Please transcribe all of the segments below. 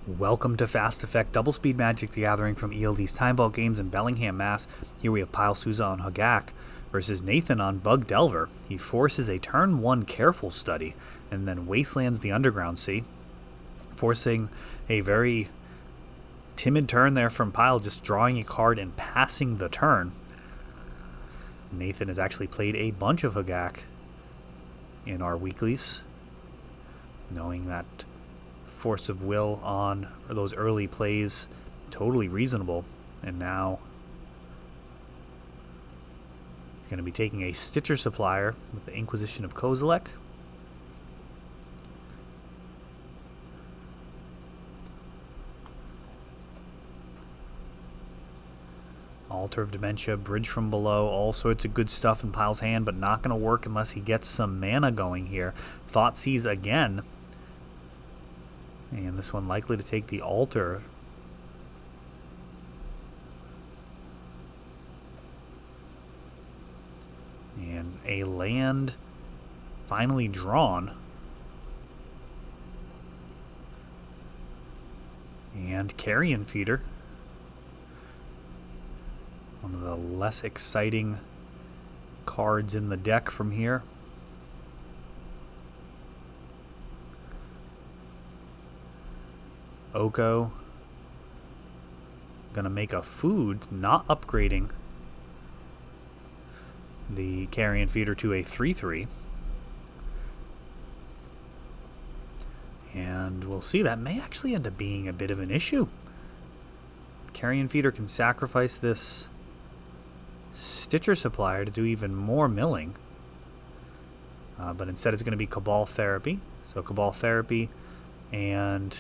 Welcome to Fast Effect Double Speed Magic the Gathering from ELD's Time Vault Games in Bellingham, Mass. Here we have Pyle Souza on Hogaak versus Nathan on Bug Delver. He forces a turn 1 Careful Study and then Wastelands the Underground Sea, forcing a very timid turn there from Pyle, just drawing a card and passing the turn. Nathan has actually played a bunch of Hogaak in our weeklies, knowing that force of will on those early plays totally reasonable, and now he's going to be taking a Stitcher Supplier with the Inquisition of Kozilek. Altar of Dementia, Bridge from Below, all sorts of good stuff in Pyle's hand, but not going to work unless he gets some mana going here. Thoughtseize again. And this one likely to take the altar. And a land finally drawn. And Carrion Feeder. One of the less exciting cards in the deck from here. Oko gonna make a food, not upgrading the Carrion Feeder to a 3/3. And we'll see, that may actually end up being a bit of an issue. Carrion Feeder can sacrifice this Stitcher Supplier to do even more milling. But instead it's going to be Cabal Therapy. So Cabal Therapy, and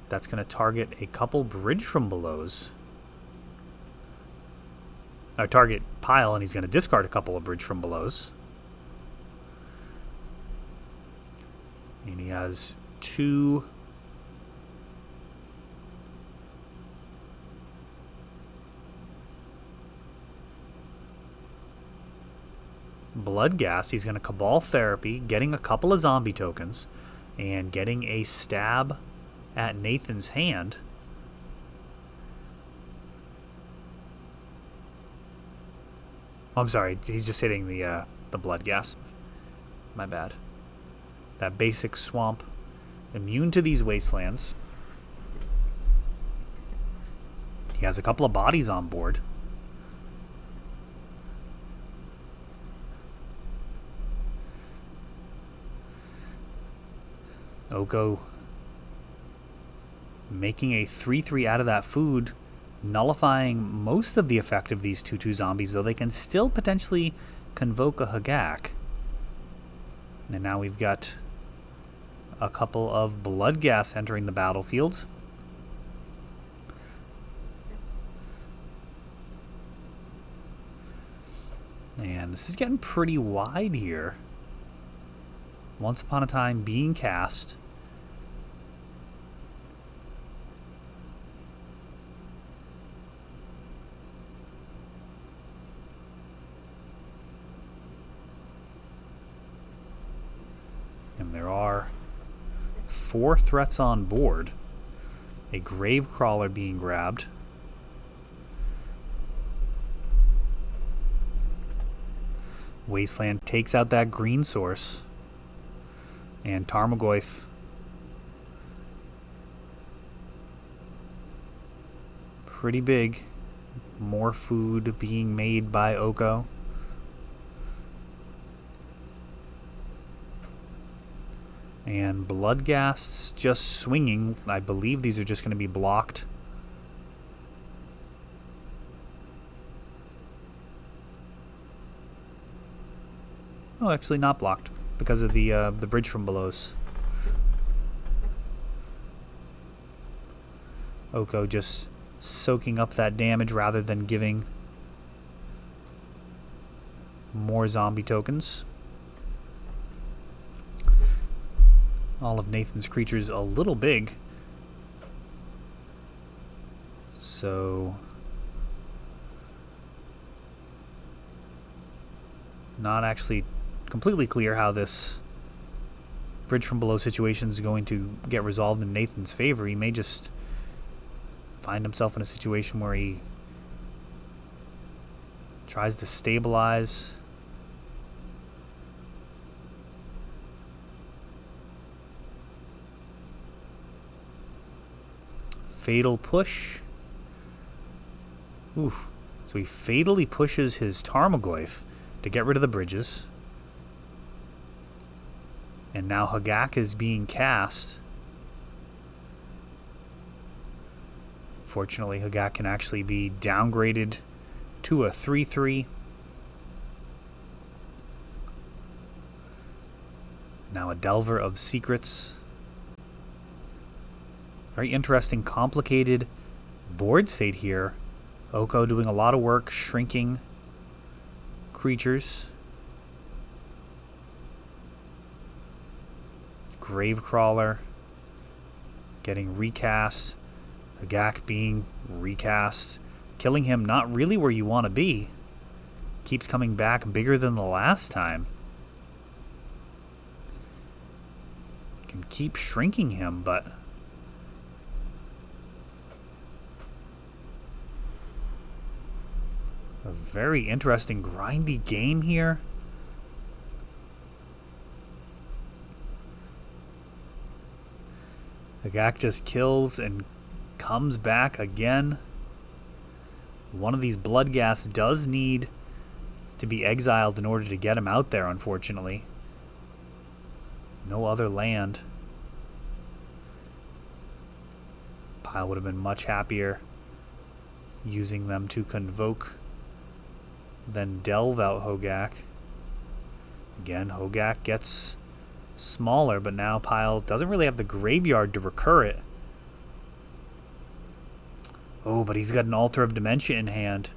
that's going to target a couple Bridge from Belows. Or target Pyle, and he's going to discard a couple of Bridge from Belows. And he has two Blood Gas. He's going to Cabal Therapy, getting a couple of zombie tokens, and getting a stab at Nathan's hand. Oh, I'm sorry, he's just hitting the Blood Gas. My bad. That basic swamp, immune to these wastelands. He has a couple of bodies on board. Oko making a 3/3 out of that food, nullifying most of the effect of these 2/2 zombies, though they can still potentially convoke a Hogaak. And now we've got a couple of Blood Gas entering the battlefield. And this is getting pretty wide here. Once Upon a Time being cast. And there are 4 threats on board. A Gravecrawler being grabbed. Wasteland takes out that green source. And Tarmogoyf pretty big. More food being made by Oko. And Blood Gas just swinging. I believe these are just going to be blocked. Oh, actually not blocked because of the Bridge from Belows. Oko just soaking up that damage rather than giving more zombie tokens. All of Nathan's creatures a little big, so not actually completely clear how this bridge from below situation is going to get resolved in Nathan's favor. He may just find himself in a situation where he tries to stabilize. Fatal push. Oof. So he fatally pushes his Tarmogoyf to get rid of the bridges. And now Hogaak is being cast. Fortunately, Hogaak can actually be downgraded to a 3-3. Now a Delver of Secrets. Very interesting, complicated board state here. Oko doing a lot of work, shrinking creatures. Gravecrawler getting recast. Hogaak being recast. Killing him not really where you want to be. Keeps coming back bigger than the last time. Can keep shrinking him, but a very interesting grindy game here. Hogaak just kills and comes back again. One of these Bloodghast does need to be exiled in order to get him out there, unfortunately. No other land. Pile would have been much happier using them to convoke than delve out Hogaak. Again, Hogaak gets smaller, but now Pile doesn't really have the graveyard to recur it. Oh, but he's got an Altar of Dementia in hand.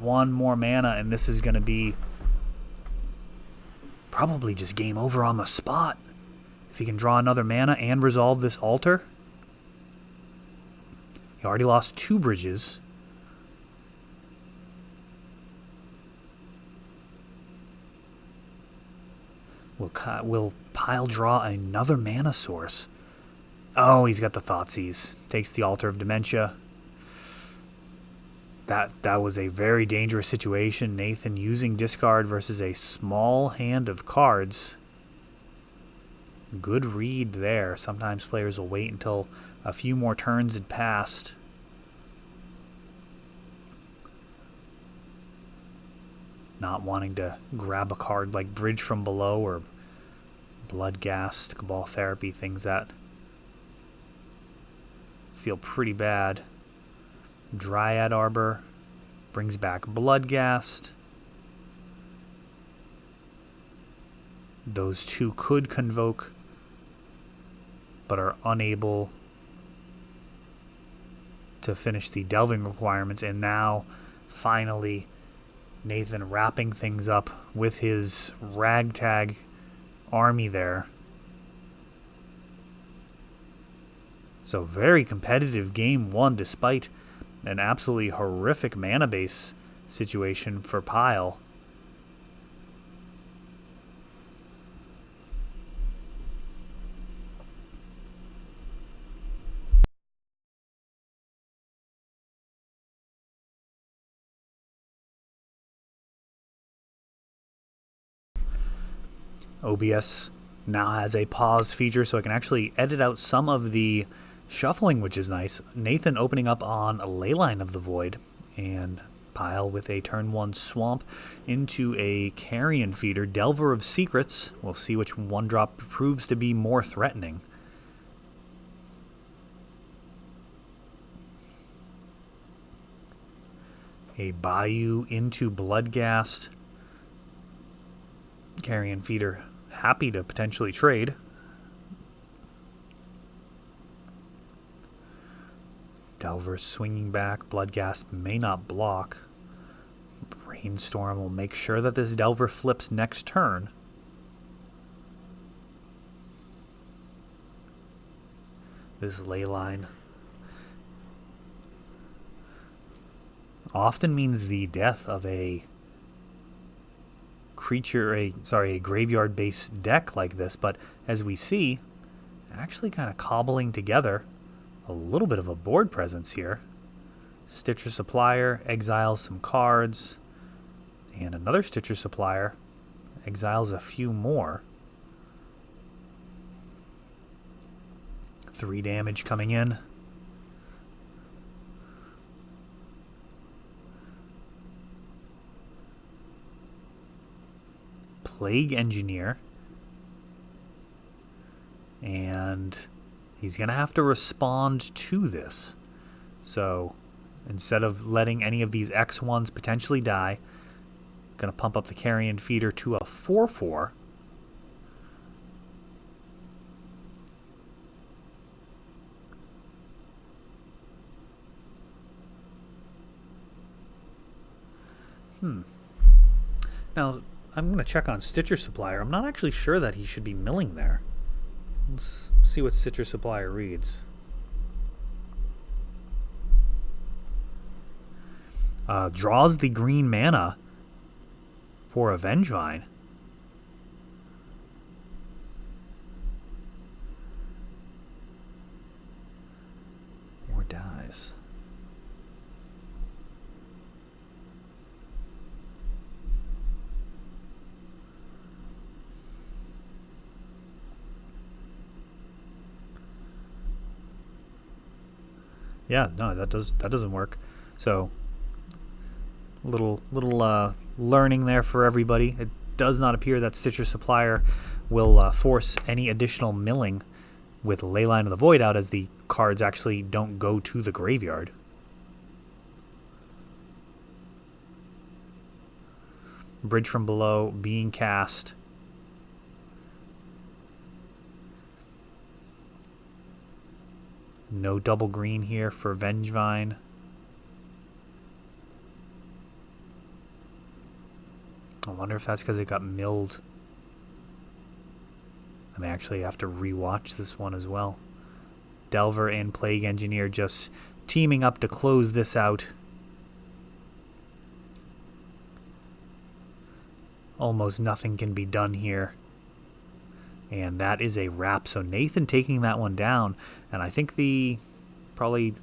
One more mana, and this is going to be probably just game over on the spot. If he can draw another mana and resolve this altar. He already lost 2 bridges. Will Pile draw another mana source? Oh, he's got the Thoughtseize. Takes the Altar of Dementia. That was a very dangerous situation. Nathan using discard versus a small hand of cards. Good read there. Sometimes players will wait until a few more turns had passed. Not wanting to grab a card like Bridge from Below or Bloodghast, Cabal Therapy, things that feel pretty bad. Dryad Arbor brings back Bloodghast. Those two could convoke, but are unable to finish the delving requirements. And now, finally, Nathan wrapping things up with his ragtag army there. So very competitive game one, despite an absolutely horrific mana base situation for Pile. OBS now has a pause feature, so I can actually edit out some of the shuffling, which is nice. Nathan opening up on a Leyline of the Void, and Pile with a turn 1 swamp into a Carrion Feeder. Delver of Secrets. We'll see which 1-drop proves to be more threatening. A Bayou into Bloodghast. Carrion Feeder happy to potentially trade. Delver swinging back. Bloodghast may not block. Brainstorm will make sure that this Delver flips next turn. This Leyline often means the death of a a graveyard-based deck like this, but as we see, actually kind of cobbling together a little bit of a board presence here. Stitcher Supplier exiles some cards, and another Stitcher Supplier exiles a few more. 3 damage coming in. Plague Engineer. And he's going to have to respond to this. So instead of letting any of these X1s potentially die, going to pump up the Carrion Feeder to a 4/4. Now, I'm going to check on Stitcher Supplier. I'm not actually sure that he should be milling there. Let's see what Stitcher Supplier reads. Draws the green mana for a Vengevine. Or dies. Yeah, no, that doesn't work. So little learning there for everybody. It does not appear that Stitcher Supplier will force any additional milling with Leyline of the Void out, as the cards actually don't go to the graveyard. Bridge from Below being cast. No double green here for Vengevine. I wonder if that's because it got milled. I may actually have to rewatch this one as well. Delver and Plague Engineer just teaming up to close this out. Almost nothing can be done here. And that is a wrap. So Nathan taking that one down. And I think the probably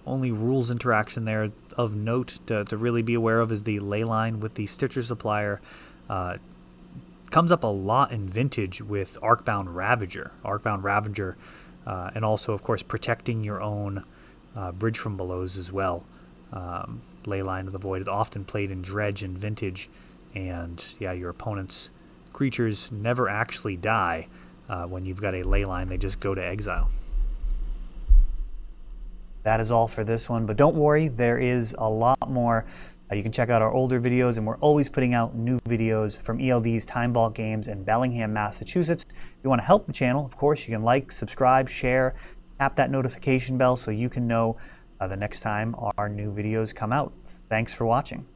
only rules interaction there of note to really be aware of is the Leyline with the Stitcher Supplier. Comes up a lot in Vintage with Arcbound Ravager. Arcbound Ravager, and also, of course, protecting your own Bridge from Belows as well. Leyline of the Void is often played in Dredge and Vintage. And yeah, your opponent's creatures never actually die when you've got a Leyline. They just go to exile. That is all for this one, but don't worry, there is a lot more. You can check out our older videos, and we're always putting out new videos from ELD's Time Vault games in Bellingham, Massachusetts. If you want to help the channel, of course, you can like, subscribe, share, tap that notification bell so you can know the next time our new videos come out. Thanks for watching.